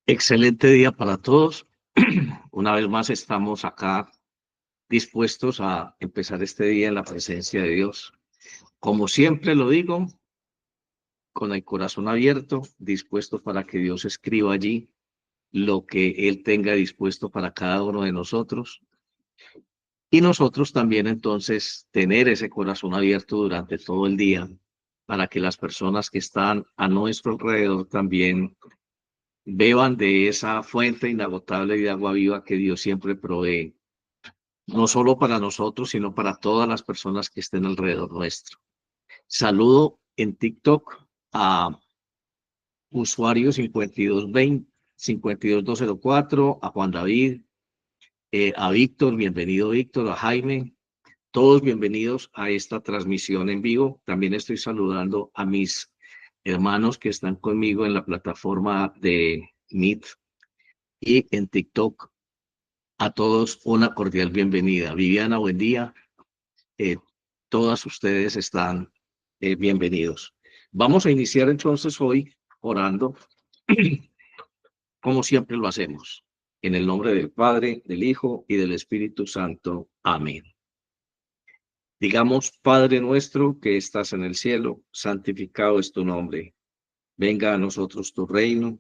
Excelente día para todos. Una vez más estamos acá dispuestos a empezar este día en la presencia de Dios. Como siempre lo digo, con el corazón abierto, dispuesto para que Dios escriba allí lo que Él tenga dispuesto para cada uno de nosotros. Y nosotros también entonces tener ese corazón abierto durante todo el día para que las personas que están a nuestro alrededor también beban de esa fuente inagotable de agua viva que Dios siempre provee, no solo para nosotros, sino para todas las personas que estén alrededor nuestro. Saludo en TikTok a usuario 5220, 52204, a Juan David, a Víctor, bienvenido Víctor, a Jaime, todos bienvenidos a esta transmisión en vivo. También estoy saludando a mis hermanos que están conmigo en la plataforma de Meet y en TikTok. A todos una cordial bienvenida. Viviana, buen día. Eh, Todas ustedes están bienvenidos. Vamos a iniciar entonces hoy orando, como siempre lo hacemos. En el nombre del Padre, del Hijo y del Espíritu Santo. Amén. Digamos, Padre nuestro que estás en el cielo, santificado es tu nombre. Venga a nosotros tu reino.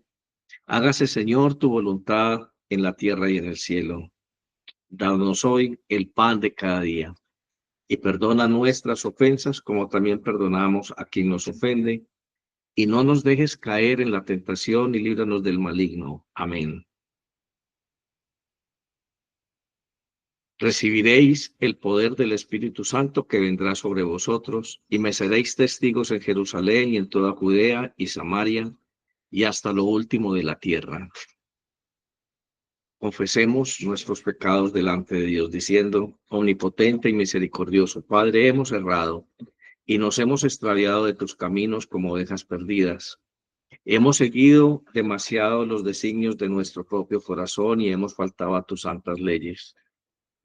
Hágase, Señor, tu voluntad en la tierra y en el cielo. Danos hoy el pan de cada día. Y perdona nuestras ofensas como también perdonamos a quien nos ofende. Y no nos dejes caer en la tentación y líbranos del maligno. Amén. Recibiréis el poder del Espíritu Santo que vendrá sobre vosotros, y me seréis testigos en Jerusalén y en toda Judea y Samaria, y hasta lo último de la tierra. Confesemos nuestros pecados delante de Dios, diciendo: Omnipotente y misericordioso Padre, hemos errado y nos hemos extraviado de tus caminos como ovejas perdidas. Hemos seguido demasiado los designios de nuestro propio corazón y hemos faltado a tus santas leyes.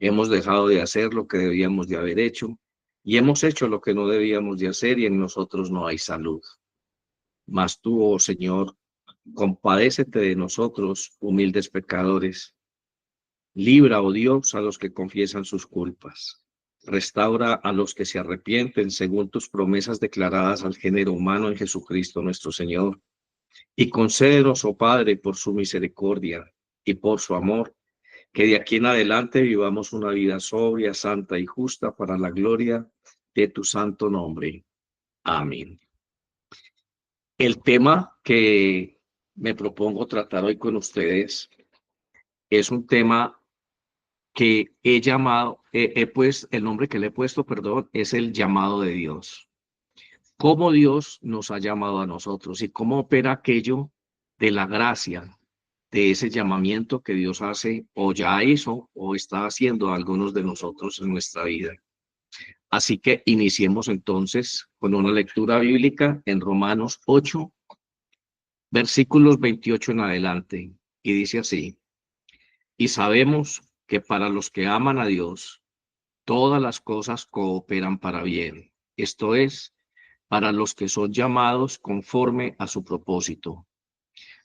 Hemos dejado de hacer lo que debíamos de haber hecho y hemos hecho lo que no debíamos de hacer, y en nosotros no hay salud. Mas tú, oh Señor, compadécete de nosotros, humildes pecadores. Libra, oh Dios, a los que confiesan sus culpas. Restaura a los que se arrepienten según tus promesas declaradas al género humano en Jesucristo nuestro Señor. Y concédenos, oh Padre, por su misericordia y por su amor, que de aquí en adelante vivamos una vida sobria, santa y justa para la gloria de tu santo nombre. Amén. El tema que me propongo tratar hoy con ustedes es un tema que he llamado, pues el nombre que le he puesto, perdón, es el llamado de Dios. Cómo Dios nos ha llamado a nosotros y cómo opera aquello de la gracia, de ese llamamiento que Dios hace o ya hizo o está haciendo a algunos de nosotros en nuestra vida. Así que iniciemos entonces con una lectura bíblica en Romanos 8, versículos 28 en adelante. Y dice así: y sabemos que para los que aman a Dios, todas las cosas cooperan para bien. Esto es, para los que son llamados conforme a su propósito.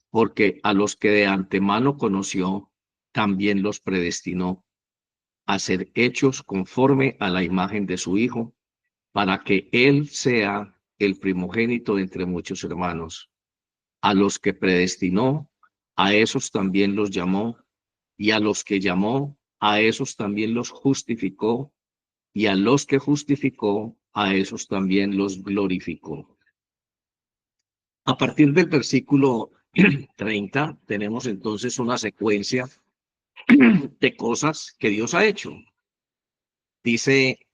Porque a los que de antemano conoció, también los predestinó a ser hechos conforme a la imagen de su Hijo, para que Él sea el primogénito entre muchos hermanos. A los que predestinó, a esos también los llamó, y a los que llamó, a esos también los justificó, y a los que justificó, a esos también los glorificó. A partir del versículo 30, tenemos entonces una secuencia de cosas que Dios ha hecho. Dice: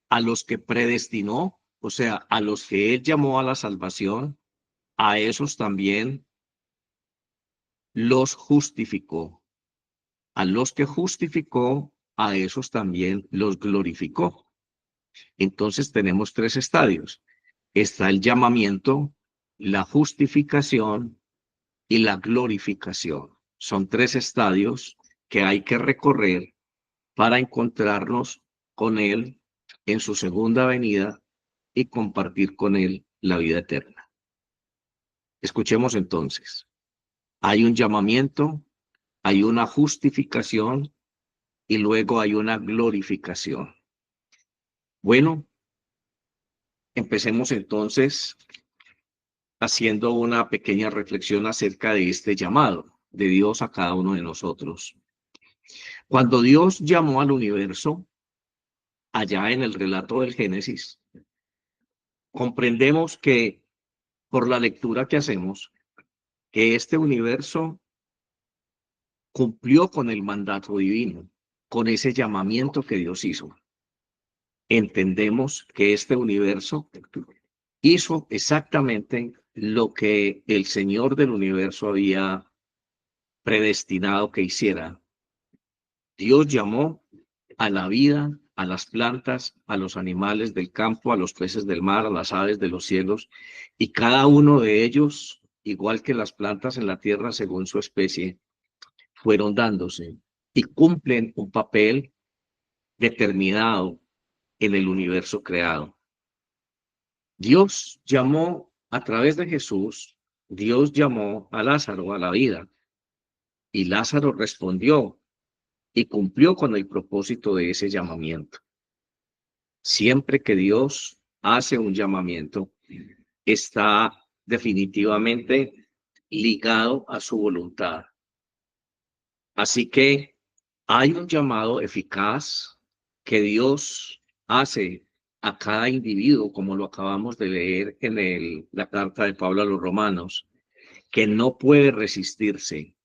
a los que predestinó, o sea, a los que Él llamó a la salvación, a esos también los justificó. A los que justificó, a esos también los glorificó. Entonces tenemos tres estadios. Está el llamamiento, la justificación y la glorificación. Son tres estadios que hay que recorrer para encontrarnos con Él en su segunda venida y compartir con Él la vida eterna. Escuchemos entonces. Hay un llamamiento, hay una justificación y luego hay una glorificación. Bueno, empecemos entonces haciendo una pequeña reflexión acerca de este llamado de Dios a cada uno de nosotros. Cuando Dios llamó al universo, allá en el relato del Génesis, comprendemos que por la lectura que hacemos, que este universo cumplió con el mandato divino, con ese llamamiento que Dios hizo. Entendemos que este universo hizo exactamente lo que el Señor del universo había predestinado que hiciera. Dios llamó a la vida, a las plantas, a los animales del campo, a los peces del mar, a las aves de los cielos, y cada uno de ellos, igual que las plantas en la tierra según su especie, fueron dándose y cumplen un papel determinado en el universo creado. Dios llamó a través de Jesús, Dios llamó a Lázaro a la vida, y Lázaro respondió y cumplió con el propósito de ese llamamiento. Siempre que Dios hace un llamamiento, está definitivamente ligado a su voluntad. Así que hay un llamado eficaz que Dios hace a cada individuo, como lo acabamos de leer en la carta de Pablo a los Romanos, que no puede resistirse.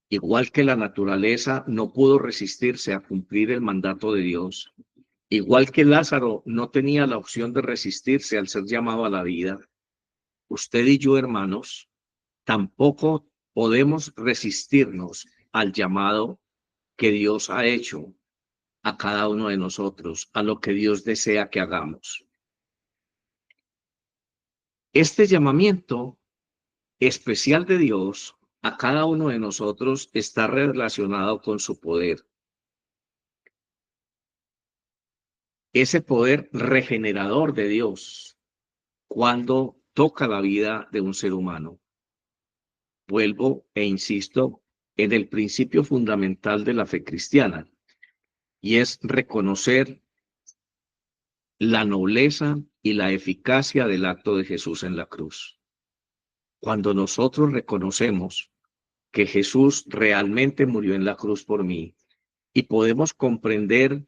Igual que la naturaleza no pudo resistirse a cumplir el mandato de Dios, igual que Lázaro no tenía la opción de resistirse al ser llamado a la vida, usted y yo, hermanos, tampoco podemos resistirnos al llamado que Dios ha hecho a cada uno de nosotros, a lo que Dios desea que hagamos. Este llamamiento especial de Dios a cada uno de nosotros está relacionado con su poder. Ese poder regenerador de Dios cuando toca la vida de un ser humano. Vuelvo e insisto en el principio fundamental de la fe cristiana, y es reconocer la nobleza y la eficacia del acto de Jesús en la cruz. Cuando nosotros reconocemos que Jesús realmente murió en la cruz por mí y podemos comprender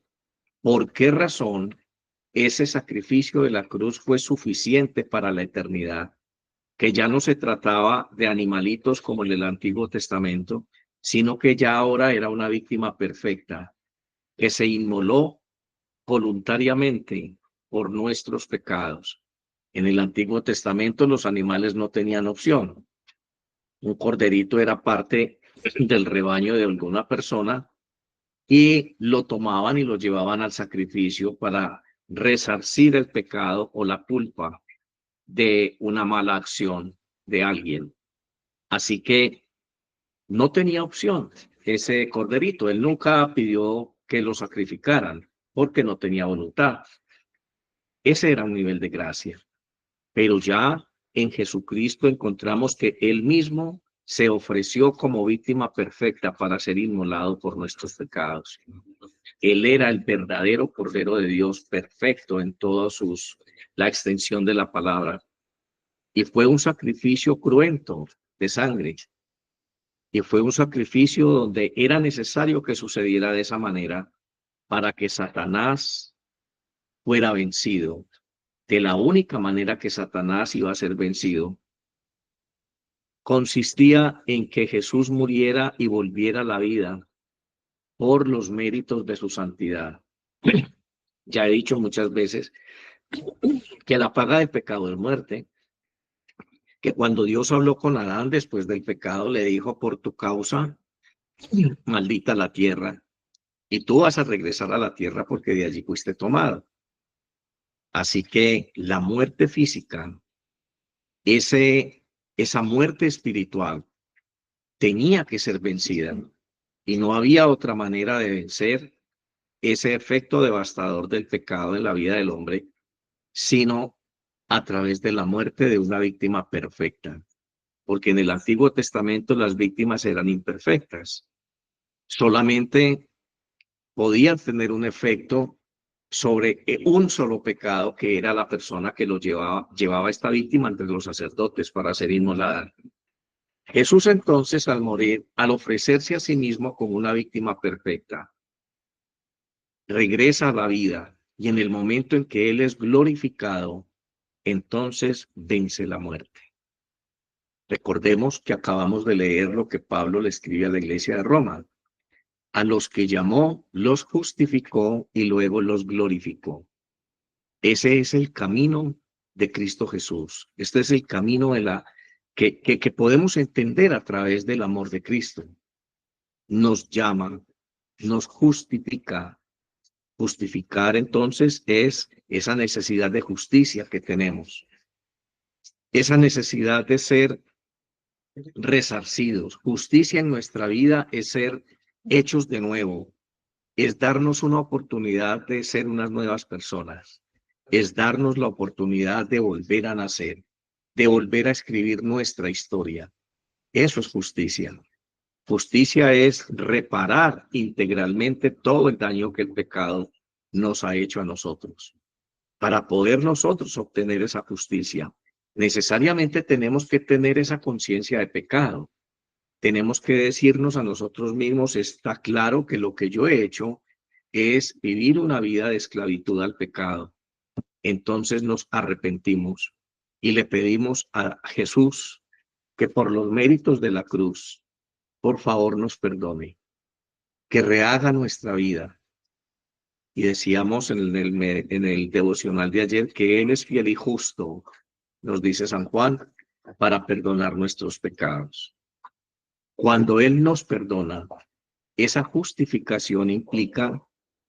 por qué razón ese sacrificio de la cruz fue suficiente para la eternidad, que ya no se trataba de animalitos como en el Antiguo Testamento, sino que ya ahora era una víctima perfecta, que se inmoló voluntariamente por nuestros pecados. En el Antiguo Testamento los animales no tenían opción. Un corderito era parte del rebaño de alguna persona y lo tomaban y lo llevaban al sacrificio para resarcir el pecado o la culpa de una mala acción de alguien. Así que no tenía opción ese corderito. Él nunca pidió que lo sacrificaran porque no tenía voluntad. Ese era un nivel de gracia. Pero ya en Jesucristo encontramos que Él mismo se ofreció como víctima perfecta para ser inmolado por nuestros pecados. Él era el verdadero Cordero de Dios, perfecto en toda la extensión de la palabra. Y fue un sacrificio cruento de sangre. Y fue un sacrificio donde era necesario que sucediera de esa manera para que Satanás fuera vencido. De la única manera que Satanás iba a ser vencido, consistía en que Jesús muriera y volviera a la vida por los méritos de su santidad. Ya he dicho muchas veces que la paga del pecado es muerte, que cuando Dios habló con Adán después del pecado, le dijo: por tu causa, maldita la tierra, y tú vas a regresar a la tierra porque de allí fuiste tomado. Así que la muerte física, esa muerte espiritual, tenía que ser vencida, y no había otra manera de vencer ese efecto devastador del pecado en la vida del hombre, sino a través de la muerte de una víctima perfecta. porque en el Antiguo Testamento las víctimas eran imperfectas. Solamente podían tener un efecto sobre un solo pecado, que era la persona que lo llevaba a esta víctima ante los sacerdotes para ser inmolada. Jesús entonces, al morir, al ofrecerse a sí mismo como una víctima perfecta, regresa a la vida, y en el momento en que Él es glorificado, entonces vence la muerte. Recordemos que acabamos de leer lo que Pablo le escribe a la iglesia de Roma. A los que llamó, los justificó y luego los glorificó. Ese es el camino de Cristo Jesús. Este es el camino que podemos entender a través del amor de Cristo. Nos llama, nos justifica. Justificar entonces es esa necesidad de justicia que tenemos. Esa necesidad de ser resarcidos. Justicia en nuestra vida es ser hechos de nuevo. Es darnos una oportunidad de ser unas nuevas personas. Es darnos la oportunidad de volver a nacer, de volver a escribir nuestra historia. Eso es justicia. Justicia es reparar integralmente todo el daño que el pecado nos ha hecho a nosotros. Para poder nosotros obtener esa justicia, necesariamente tenemos que tener esa conciencia de pecado. Tenemos que decirnos a nosotros mismos, está claro que lo que yo he hecho es vivir una vida de esclavitud al pecado. Entonces nos arrepentimos y le pedimos a Jesús que por los méritos de la cruz, por favor nos perdone, que rehaga nuestra vida. Y decíamos en el devocional de ayer que Él es fiel y justo, nos dice San Juan, para perdonar nuestros pecados. Cuando Él nos perdona, esa justificación implica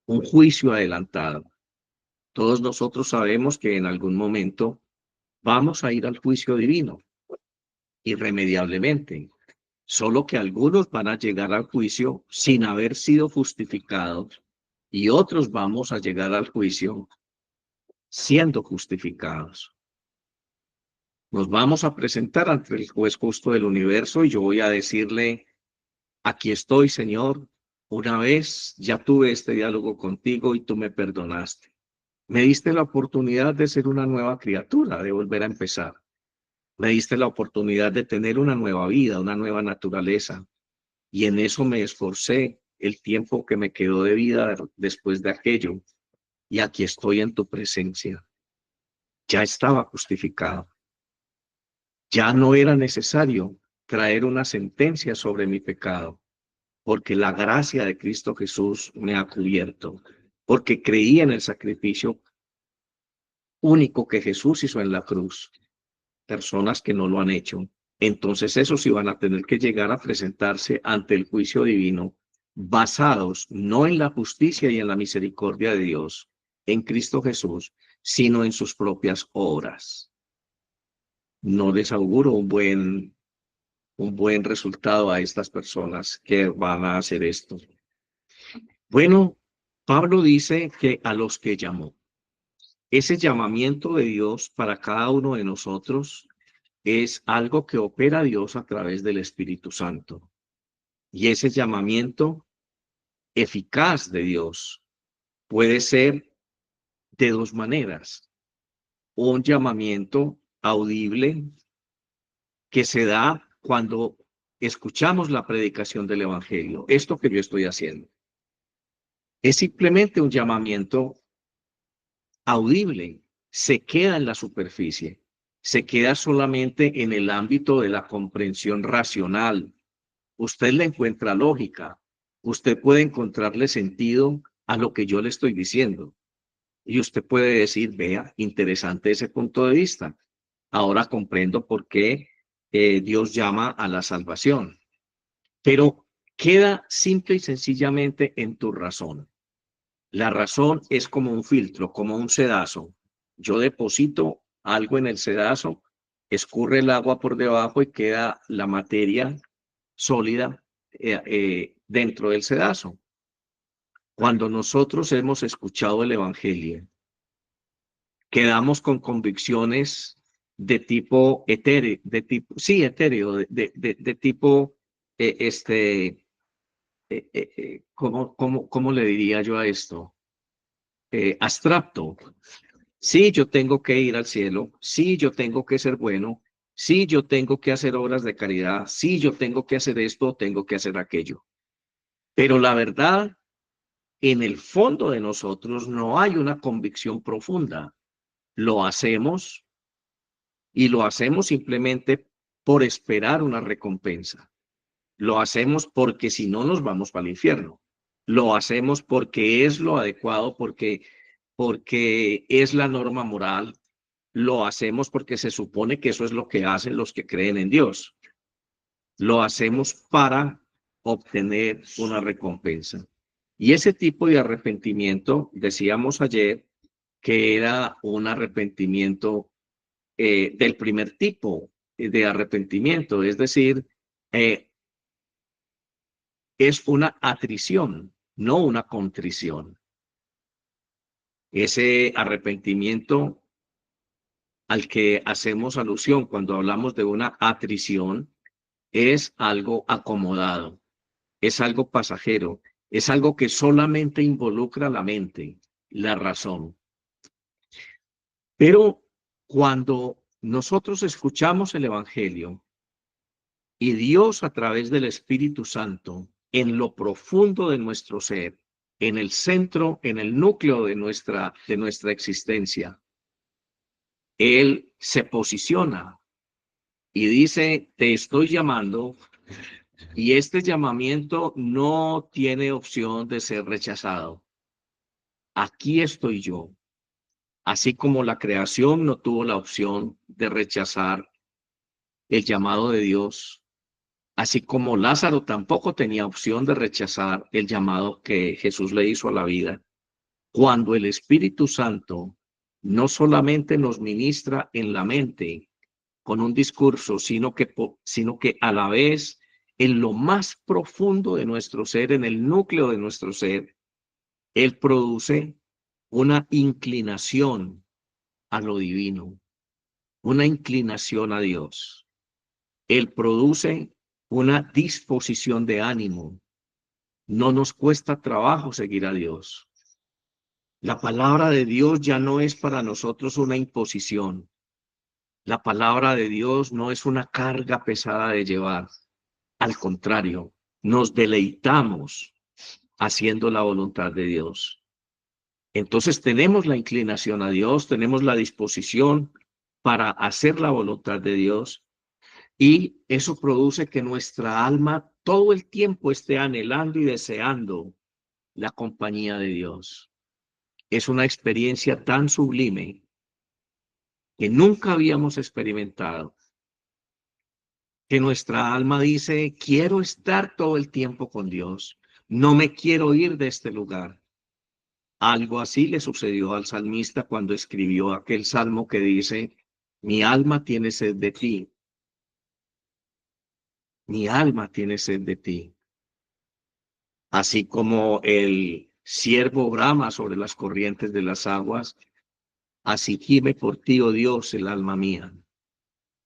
un juicio adelantado. Todos nosotros sabemos que en algún momento vamos a ir al juicio divino, irremediablemente. Solo que algunos van a llegar al juicio sin haber sido justificados y otros vamos a llegar al juicio siendo justificados. Nos vamos a presentar ante el juez justo del universo y yo voy a decirle, aquí estoy, Señor. Una vez ya tuve este diálogo contigo y tú me perdonaste. Me diste la oportunidad de ser una nueva criatura, de volver a empezar. Me diste la oportunidad de tener una nueva vida, una nueva naturaleza. Y en eso me esforcé el tiempo que me quedó de vida después de aquello. Y aquí estoy en tu presencia. Ya estaba justificado. Ya no era necesario traer una sentencia sobre mi pecado, porque la gracia de Cristo Jesús me ha cubierto, porque creí en el sacrificio único que Jesús hizo en la cruz. Personas que no lo han hecho, entonces esos sí van a tener que llegar a presentarse ante el juicio divino, basados no en la justicia y en la misericordia de Dios, en Cristo Jesús, sino en sus propias obras. No les auguro un buen resultado a estas personas que van a hacer esto. Bueno, Pablo dice que a los que llamó, ese llamamiento de Dios para cada uno de nosotros es algo que opera Dios a través del Espíritu Santo. Y ese llamamiento eficaz de Dios puede ser de dos maneras. Un llamamiento audible que se da cuando escuchamos la predicación del Evangelio. Esto que yo estoy haciendo es simplemente un llamamiento audible. Se queda en la superficie. Se queda solamente en el ámbito de la comprensión racional. Usted le encuentra lógica. Usted puede encontrarle sentido a lo que yo le estoy diciendo. Y usted puede decir, vea, interesante ese punto de vista. Ahora comprendo por qué Dios llama a la salvación. Pero queda simple y sencillamente en tu razón. La razón es como un filtro, como un sedazo. Yo deposito algo en el sedazo, escurre el agua por debajo y queda la materia sólida dentro del sedazo. Cuando nosotros hemos escuchado el Evangelio, quedamos con convicciones de tipo etéreo, de tipo, sí, etéreo, de tipo, ¿cómo le diría yo a esto? Abstracto. Sí, yo tengo que ir al cielo, sí, yo tengo que ser bueno, sí, yo tengo que hacer obras de caridad, sí, yo tengo que hacer esto, tengo que hacer aquello. Pero la verdad, en el fondo de nosotros no hay una convicción profunda. Lo hacemos y lo hacemos simplemente por esperar una recompensa. Lo hacemos porque si no nos vamos para el infierno. Lo hacemos porque es lo adecuado, porque es la norma moral. Lo hacemos porque se supone que eso es lo que hacen los que creen en Dios. Lo hacemos para obtener una recompensa. Y ese tipo de arrepentimiento, decíamos ayer, que era un arrepentimiento del primer tipo de arrepentimiento, es decir, eh, es una atrición, no una contrición. Ese arrepentimiento al que hacemos alusión cuando hablamos de una atrición es algo acomodado, es algo pasajero, es algo que solamente involucra la mente, la razón. Pero cuando nosotros escuchamos el Evangelio y Dios a través del Espíritu Santo, en lo profundo de nuestro ser, en el centro, en el núcleo de nuestra existencia, Él se posiciona y dice, te estoy llamando, y este llamamiento no tiene opción de ser rechazado. Aquí estoy yo. Así como la creación no tuvo la opción de rechazar el llamado de Dios, así como Lázaro tampoco tenía opción de rechazar el llamado que Jesús le hizo a la vida. Cuando el Espíritu Santo no solamente nos ministra en la mente con un discurso, sino que a la vez en lo más profundo de nuestro ser, en el núcleo de nuestro ser, Él produce una inclinación a lo divino, una inclinación a Dios. Él produce una disposición de ánimo. No nos cuesta trabajo seguir a Dios. La palabra de Dios ya no es para nosotros una imposición. La palabra de Dios no es una carga pesada de llevar. Al contrario, nos deleitamos haciendo la voluntad de Dios. Entonces tenemos la inclinación a Dios, tenemos la disposición para hacer la voluntad de Dios, y eso produce que nuestra alma todo el tiempo esté anhelando y deseando la compañía de Dios. Es una experiencia tan sublime que nunca habíamos experimentado, que nuestra alma dice, quiero estar todo el tiempo con Dios, no me quiero ir de este lugar. Algo así le sucedió al salmista cuando escribió aquel salmo que dice, mi alma tiene sed de ti, mi alma tiene sed de ti. Así como el ciervo brama sobre las corrientes de las aguas, así gime por ti, oh Dios, el alma mía.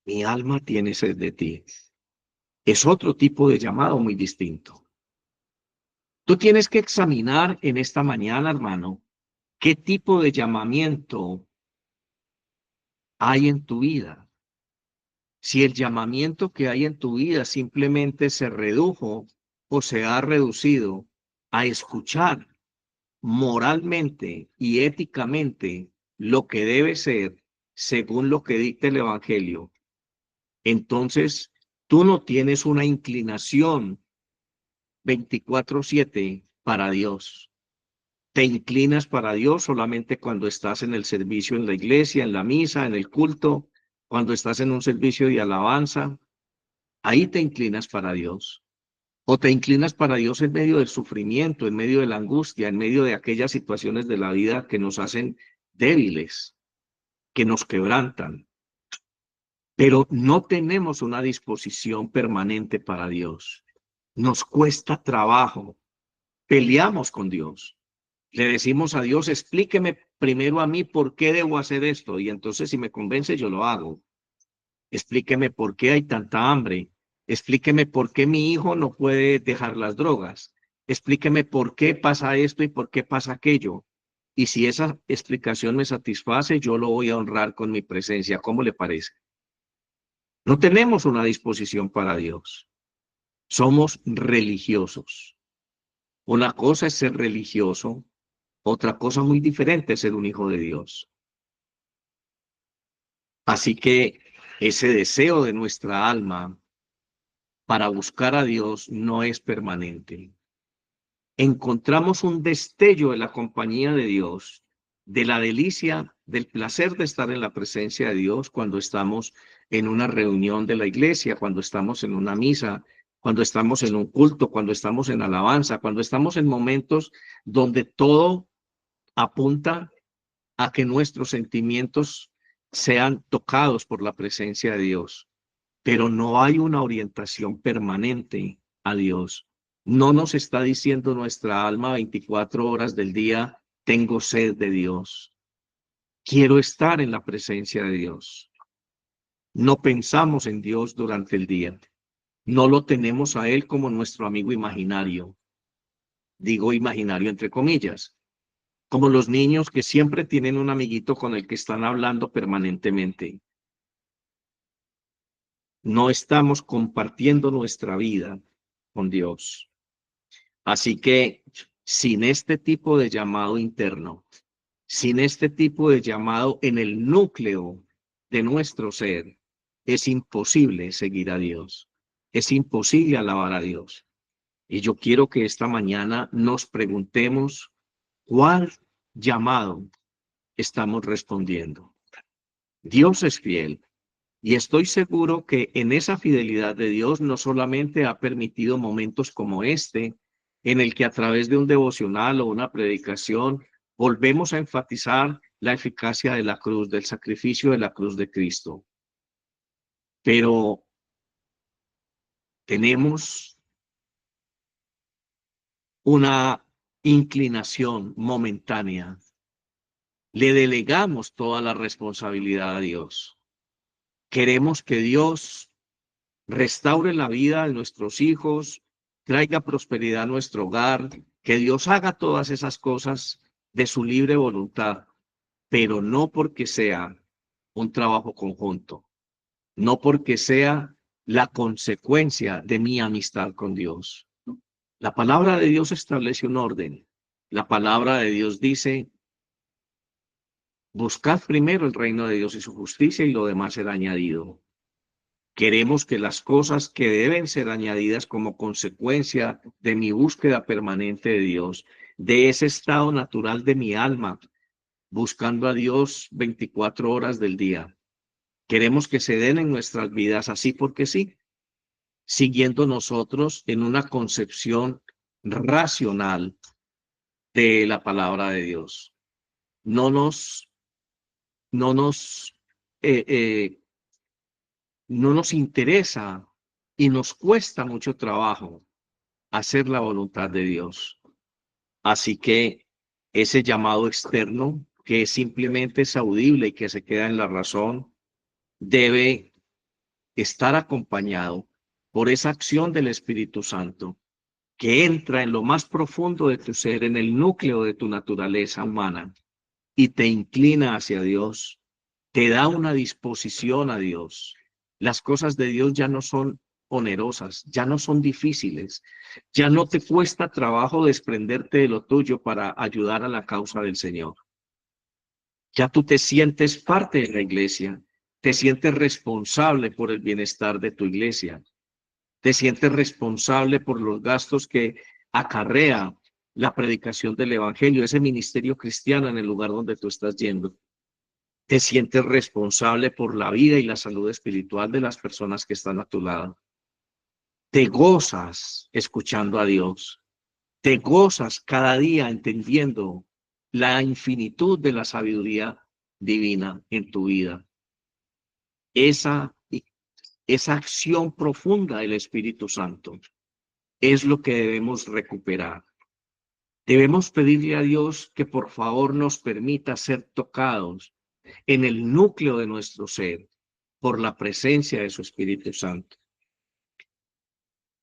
Mi alma tiene sed de ti. Es otro tipo de llamado muy distinto. Tú tienes que examinar en esta mañana, hermano, qué tipo de llamamiento hay en tu vida. Si el llamamiento que hay en tu vida simplemente se redujo o se ha reducido a escuchar moralmente y éticamente lo que debe ser según lo que dicta el Evangelio, entonces tú no tienes una inclinación 24/7 para Dios. Te inclinas para Dios solamente cuando estás en el servicio en la iglesia, en la misa, en el culto, cuando estás en un servicio de alabanza. Ahí te inclinas para Dios. O te inclinas para Dios en medio del sufrimiento, en medio de la angustia, en medio de aquellas situaciones de la vida que nos hacen débiles, que nos quebrantan. Pero no tenemos una disposición permanente para Dios. Nos cuesta trabajo. Peleamos con Dios. Le decimos a Dios, explíqueme primero a mí por qué debo hacer esto. Y entonces si me convence, yo lo hago. Explíqueme por qué hay tanta hambre. Explíqueme por qué mi hijo no puede dejar las drogas. Explíqueme por qué pasa esto y por qué pasa aquello. Y si esa explicación me satisface, yo lo voy a honrar con mi presencia. ¿Cómo le parece? No tenemos una disposición para Dios. Somos religiosos. Una cosa es ser religioso, otra cosa muy diferente es ser un hijo de Dios. Así que ese deseo de nuestra alma para buscar a Dios no es permanente. Encontramos un destello de la compañía de Dios, de la delicia, del placer de estar en la presencia de Dios cuando estamos en una reunión de la iglesia, cuando estamos en una misa, cuando estamos en un culto, cuando estamos en alabanza, cuando estamos en momentos donde todo apunta a que nuestros sentimientos sean tocados por la presencia de Dios, pero no hay una orientación permanente a Dios. No nos está diciendo nuestra alma 24 horas del día, tengo sed de Dios. Quiero estar en la presencia de Dios. No pensamos en Dios durante el día. No lo tenemos a Él como nuestro amigo imaginario. Digo imaginario entre comillas. Como los niños que siempre tienen un amiguito con el que están hablando permanentemente. No estamos compartiendo nuestra vida con Dios. Así que sin este tipo de llamado interno, sin este tipo de llamado en el núcleo de nuestro ser, es imposible seguir a Dios. Es imposible alabar a Dios. Y yo quiero que esta mañana nos preguntemos cuál llamado estamos respondiendo. Dios es fiel. Y estoy seguro que en esa fidelidad de Dios no solamente ha permitido momentos como este, en el que a través de un devocional o una predicación volvemos a enfatizar la eficacia de la cruz, del sacrificio de la cruz de Cristo. Pero tenemos una inclinación momentánea. Le delegamos toda la responsabilidad a Dios. Queremos que Dios restaure la vida de nuestros hijos, traiga prosperidad a nuestro hogar, que Dios haga todas esas cosas de su libre voluntad, pero no porque sea un trabajo conjunto, no porque sea la consecuencia de mi amistad con Dios. La palabra de Dios establece un orden. La palabra de Dios dice, buscad primero el reino de Dios y su justicia y lo demás será añadido. Queremos que las cosas que deben ser añadidas como consecuencia de mi búsqueda permanente de Dios, de ese estado natural de mi alma, buscando a Dios 24 horas del día. Queremos que se den en nuestras vidas así porque sí, siguiendo nosotros en una concepción racional de la palabra de Dios. No nos, no nos, eh, eh, no nos interesa y nos cuesta mucho trabajo hacer la voluntad de Dios. Así que ese llamado externo, que es simplemente es audible y que se queda en la razón, debe estar acompañado por esa acción del Espíritu Santo que entra en lo más profundo de tu ser, en el núcleo de tu naturaleza humana y te inclina hacia Dios, te da una disposición a Dios. Las cosas de Dios ya no son onerosas, ya no son difíciles, ya no te cuesta trabajo desprenderte de lo tuyo para ayudar a la causa del Señor. Ya tú te sientes parte de la iglesia, te sientes responsable por el bienestar de tu iglesia, te sientes responsable por los gastos que acarrea la predicación del evangelio, ese ministerio cristiano en el lugar donde tú estás yendo. Te sientes responsable por la vida y la salud espiritual de las personas que están a tu lado. Te gozas escuchando a Dios. Te gozas cada día entendiendo la infinitud de la sabiduría divina en tu vida. Esa, esa acción profunda del Espíritu Santo es lo que debemos recuperar. Debemos pedirle a Dios que por favor nos permita ser tocados en el núcleo de nuestro ser por la presencia de su Espíritu Santo.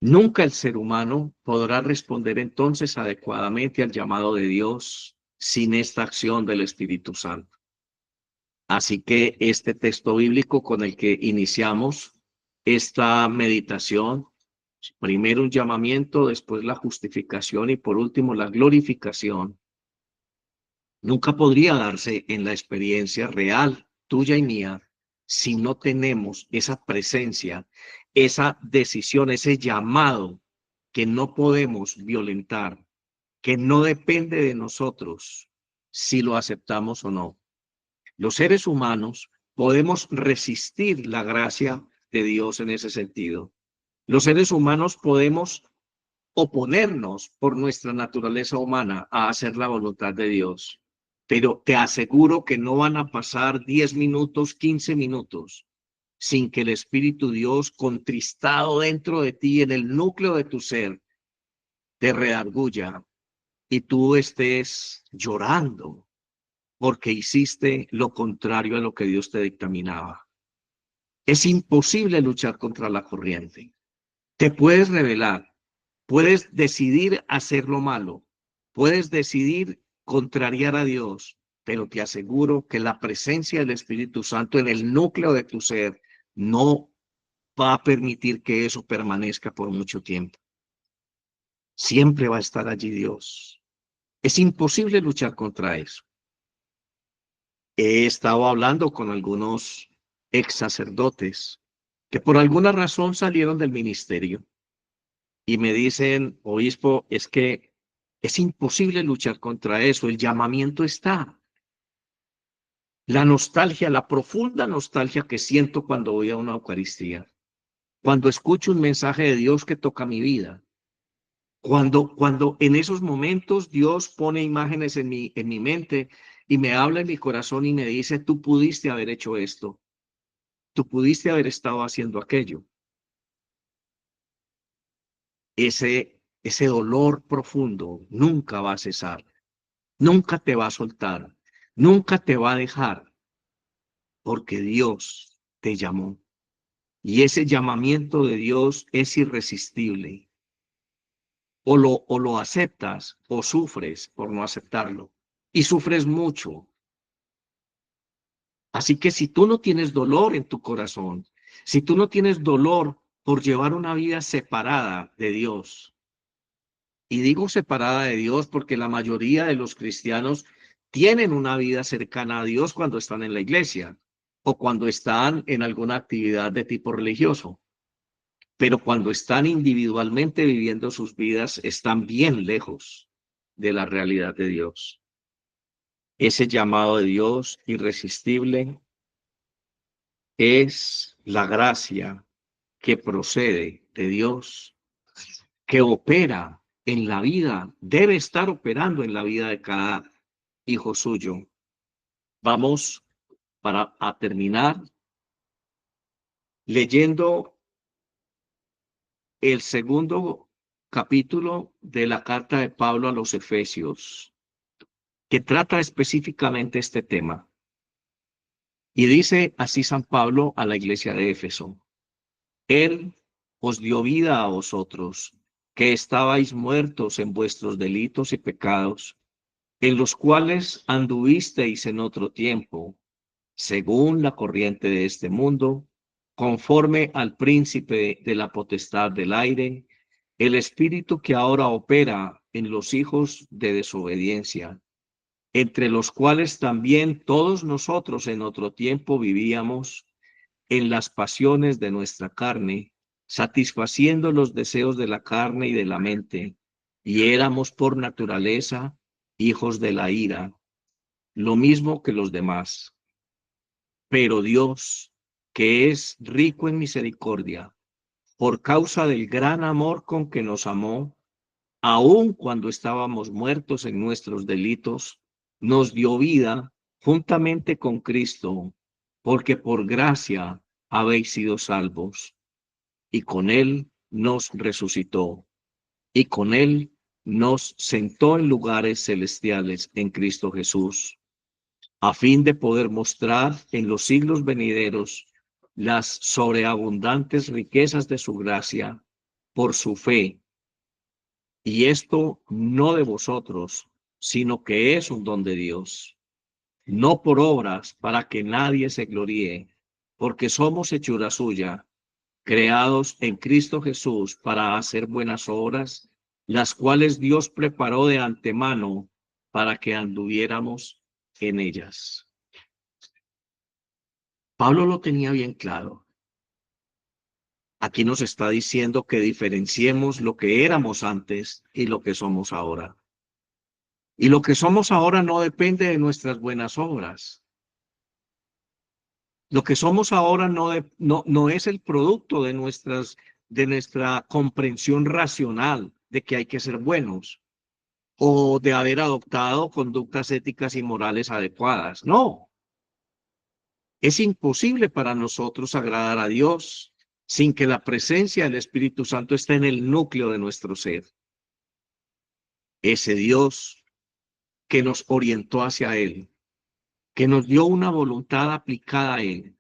Nunca el ser humano podrá responder entonces adecuadamente al llamado de Dios sin esta acción del Espíritu Santo. Así que este texto bíblico con el que iniciamos esta meditación, primero un llamamiento, después la justificación y por último la glorificación, nunca podría darse en la experiencia real tuya y mía si no tenemos esa presencia, esa decisión, ese llamado que no podemos violentar, que no depende de nosotros si lo aceptamos o no. Los seres humanos podemos resistir la gracia de Dios en ese sentido. Los seres humanos podemos oponernos por nuestra naturaleza humana a hacer la voluntad de Dios. Pero te aseguro que no van a pasar 10 minutos, 15 minutos sin que el Espíritu Dios, contristado dentro de ti, en el núcleo de tu ser, te redarguya y tú estés llorando porque hiciste lo contrario a lo que Dios te dictaminaba. Es imposible luchar contra la corriente. Te puedes rebelar, puedes decidir hacer lo malo, puedes decidir contrariar a Dios, pero te aseguro que la presencia del Espíritu Santo en el núcleo de tu ser no va a permitir que eso permanezca por mucho tiempo. Siempre va a estar allí Dios. Es imposible luchar contra eso. He estado hablando con algunos ex sacerdotes que por alguna razón salieron del ministerio y me dicen, obispo, es que es imposible luchar contra eso. El llamamiento está. La nostalgia, la profunda nostalgia que siento cuando voy a una Eucaristía, cuando escucho un mensaje de Dios que toca mi vida, cuando en esos momentos Dios pone imágenes en mi mente y me habla en mi corazón y me dice, tú pudiste haber hecho esto, tú pudiste haber estado haciendo aquello. Ese dolor profundo nunca va a cesar, nunca te va a soltar, nunca te va a dejar, porque Dios te llamó. Y ese llamamiento de Dios es irresistible. O lo aceptas o sufres por no aceptarlo. Y sufres mucho. Así que si tú no tienes dolor en tu corazón, si tú no tienes dolor por llevar una vida separada de Dios, y digo separada de Dios porque la mayoría de los cristianos tienen una vida cercana a Dios cuando están en la iglesia o cuando están en alguna actividad de tipo religioso. Pero cuando están individualmente viviendo sus vidas, están bien lejos de la realidad de Dios. Ese llamado de Dios irresistible es la gracia que procede de Dios, que opera en la vida, debe estar operando en la vida de cada hijo suyo. Vamos a terminar leyendo el segundo capítulo de la carta de Pablo a los Efesios, que trata específicamente este tema. Y dice así San Pablo a la iglesia de Éfeso: Él os dio vida a vosotros, que estabais muertos en vuestros delitos y pecados, en los cuales anduvisteis en otro tiempo, según la corriente de este mundo, conforme al príncipe de la potestad del aire, el espíritu que ahora opera en los hijos de desobediencia, entre los cuales también todos nosotros en otro tiempo vivíamos en las pasiones de nuestra carne, satisfaciendo los deseos de la carne y de la mente, y éramos por naturaleza hijos de la ira, lo mismo que los demás. Pero Dios, que es rico en misericordia, por causa del gran amor con que nos amó, aun cuando estábamos muertos en nuestros delitos, nos dio vida juntamente con Cristo, porque por gracia habéis sido salvos, y con Él nos resucitó, y con Él nos sentó en lugares celestiales en Cristo Jesús, a fin de poder mostrar en los siglos venideros las sobreabundantes riquezas de su gracia por su fe. Y esto no de vosotros, sino que es un don de Dios, no por obras para que nadie se gloríe, porque somos hechura suya, creados en Cristo Jesús para hacer buenas obras, las cuales Dios preparó de antemano para que anduviéramos en ellas. Pablo lo tenía bien claro. Aquí nos está diciendo que diferenciemos lo que éramos antes y lo que somos ahora. Y lo que somos ahora no depende de nuestras buenas obras. Lo que somos ahora no es el producto de nuestra comprensión racional de que hay que ser buenos o de haber adoptado conductas éticas y morales adecuadas. No, es imposible para nosotros agradar a Dios sin que la presencia del Espíritu Santo esté en el núcleo de nuestro ser. Ese Dios que nos orientó hacia Él, que nos dio una voluntad aplicada a Él.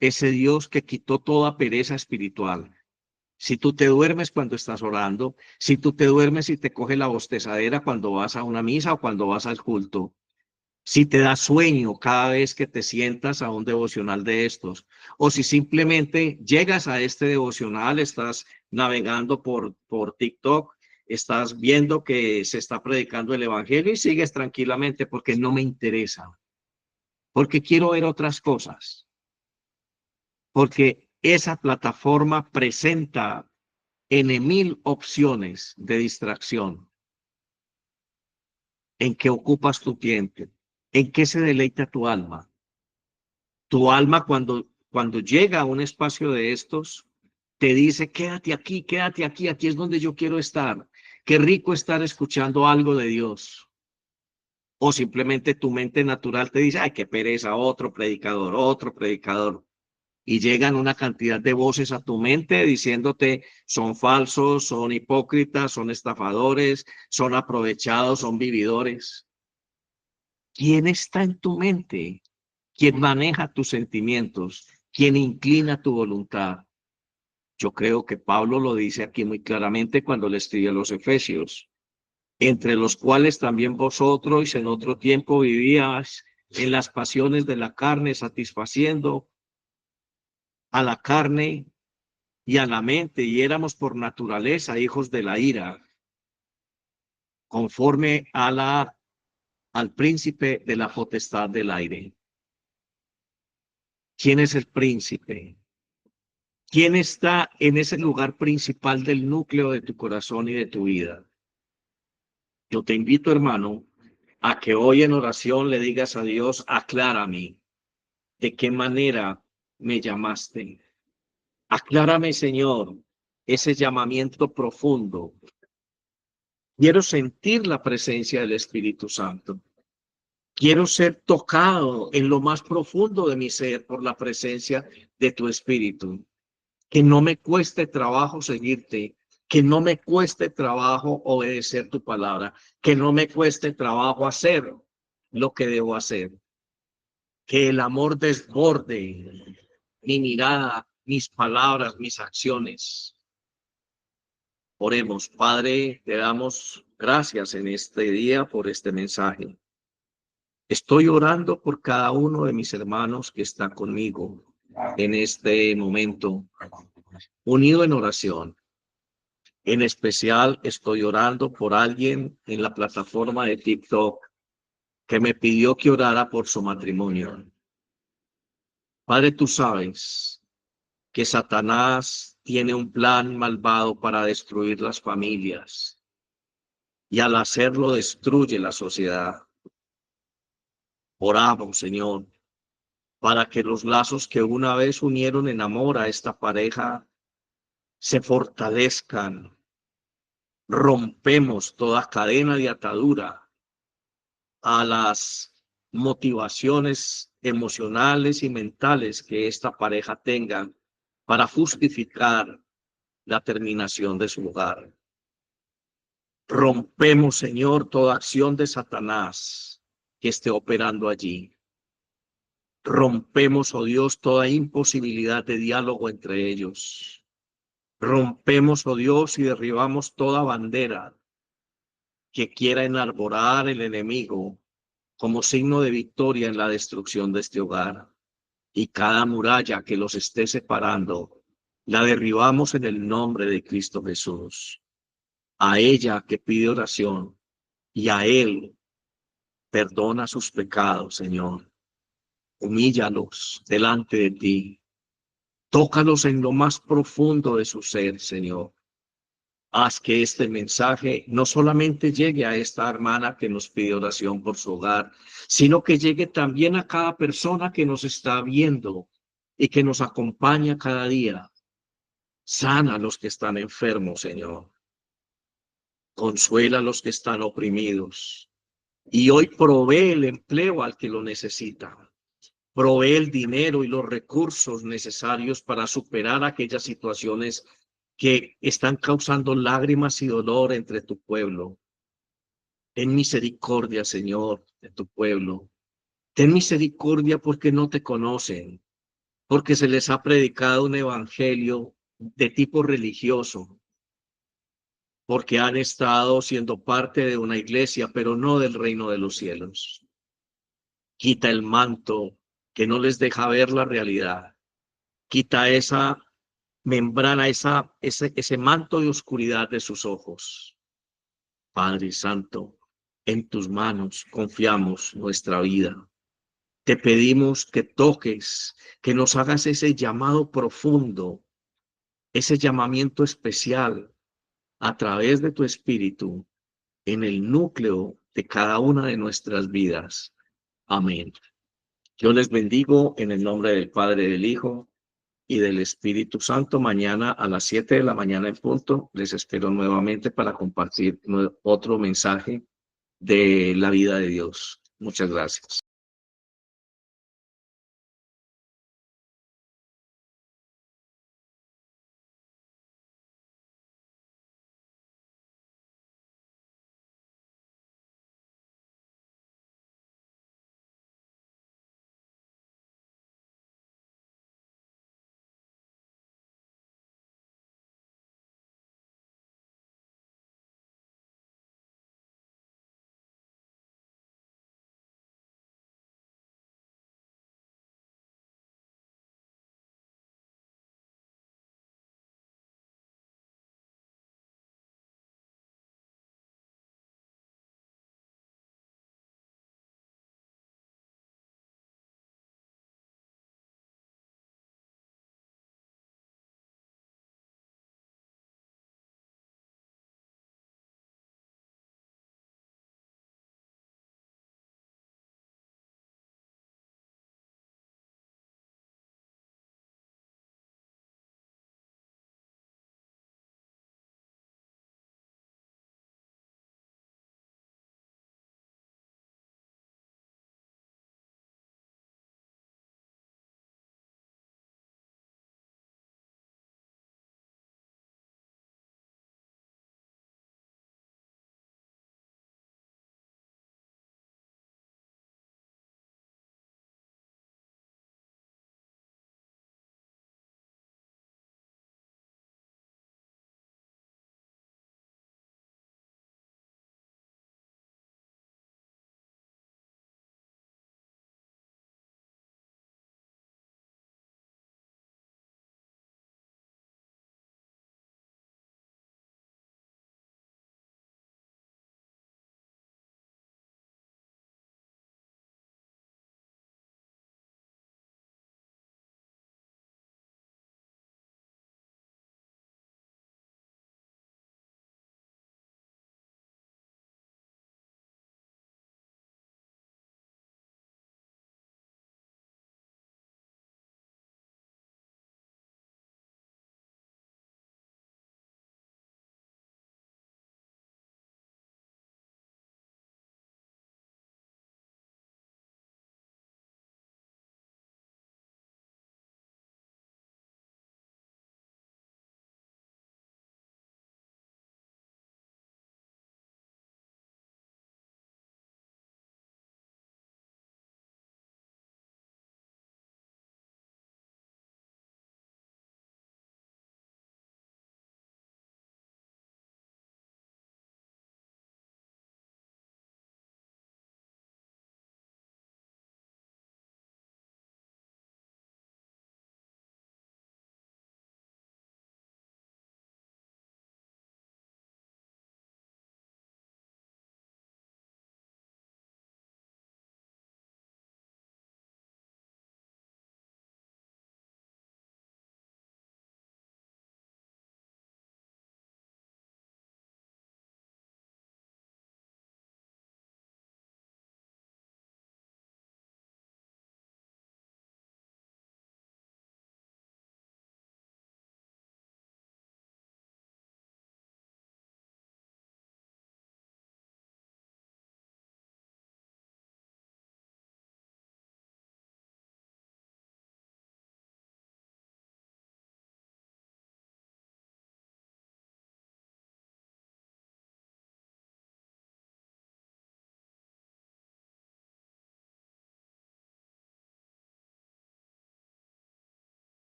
Ese Dios que quitó toda pereza espiritual. Si tú te duermes cuando estás orando, si tú te duermes y te coge la bostezadera cuando vas a una misa o cuando vas al culto, si te da sueño cada vez que te sientas a un devocional de estos, o si simplemente llegas a este devocional, estás navegando por TikTok, estás viendo que se está predicando el evangelio y sigues tranquilamente porque no me interesa, porque quiero ver otras cosas, porque esa plataforma presenta N mil opciones de distracción. ¿En qué ocupas tu tiempo? ¿En qué se deleita tu alma? Tu alma cuando llega a un espacio de estos, te dice, quédate aquí es donde yo quiero estar. Qué rico estar escuchando algo de Dios. O simplemente tu mente natural te dice, ay, qué pereza, otro predicador, otro predicador. Y llegan una cantidad de voces a tu mente diciéndote, son falsos, son hipócritas, son estafadores, son aprovechados, son vividores. ¿Quién está en tu mente? ¿Quién maneja tus sentimientos? ¿Quién inclina tu voluntad? Yo creo que Pablo lo dice aquí muy claramente cuando le escribe a los Efesios, entre los cuales también vosotros en otro tiempo vivíais en las pasiones de la carne, satisfaciendo a la carne y a la mente, y éramos por naturaleza hijos de la ira, conforme al príncipe de la potestad del aire. ¿Quién es el príncipe? ¿Quién está en ese lugar principal del núcleo de tu corazón y de tu vida? Yo te invito, hermano, a que hoy en oración le digas a Dios, aclárame de qué manera me llamaste. Aclárame, Señor, ese llamamiento profundo. Quiero sentir la presencia del Espíritu Santo. Quiero ser tocado en lo más profundo de mi ser por la presencia de tu Espíritu. Que no me cueste trabajo seguirte, que no me cueste trabajo obedecer tu palabra, que no me cueste trabajo hacer lo que debo hacer. Que el amor desborde mi mirada, mis palabras, mis acciones. Oremos, Padre, te damos gracias en este día por este mensaje. Estoy orando por cada uno de mis hermanos que está conmigo en este momento, unido en oración. En especial, estoy orando por alguien en la plataforma de TikTok que me pidió que orara por su matrimonio. Padre, tú sabes que Satanás tiene un plan malvado para destruir las familias y al hacerlo destruye la sociedad. Oramos, Señor, para que los lazos que una vez unieron en amor a esta pareja se fortalezcan. Rompemos toda cadena de atadura a las motivaciones emocionales y mentales que esta pareja tenga para justificar la terminación de su hogar. Rompemos, Señor, toda acción de Satanás que esté operando allí. Rompemos, oh Dios, toda imposibilidad de diálogo entre ellos. Rompemos, oh Dios, y derribamos toda bandera que quiera enarborar el enemigo como signo de victoria en la destrucción de este hogar. Y cada muralla que los esté separando, la derribamos en el nombre de Cristo Jesús. A ella que pide oración y a él perdona sus pecados, Señor. Humíllalos delante de ti. Tócalos en lo más profundo de su ser, Señor. Haz que este mensaje no solamente llegue a esta hermana que nos pide oración por su hogar, sino que llegue también a cada persona que nos está viendo y que nos acompaña cada día. Sana a los que están enfermos, Señor. Consuela a los que están oprimidos. Y hoy provee el empleo al que lo necesita. Provee el dinero y los recursos necesarios para superar aquellas situaciones que están causando lágrimas y dolor entre tu pueblo. Ten misericordia, Señor, de tu pueblo. Ten misericordia porque no te conocen, porque se les ha predicado un evangelio de tipo religioso, porque han estado siendo parte de una iglesia, pero no del reino de los cielos. Quita el manto que no les deja ver la realidad. Quita esa membrana, ese manto de oscuridad de sus ojos. Padre Santo, en tus manos confiamos nuestra vida. Te pedimos que toques, que nos hagas ese llamado profundo, ese llamamiento especial a través de tu Espíritu en el núcleo de cada una de nuestras vidas. Amén. Yo les bendigo en el nombre del Padre, del Hijo y del Espíritu Santo. Mañana a las 7 de la mañana en punto les espero nuevamente para compartir otro mensaje de la vida de Dios. Muchas gracias.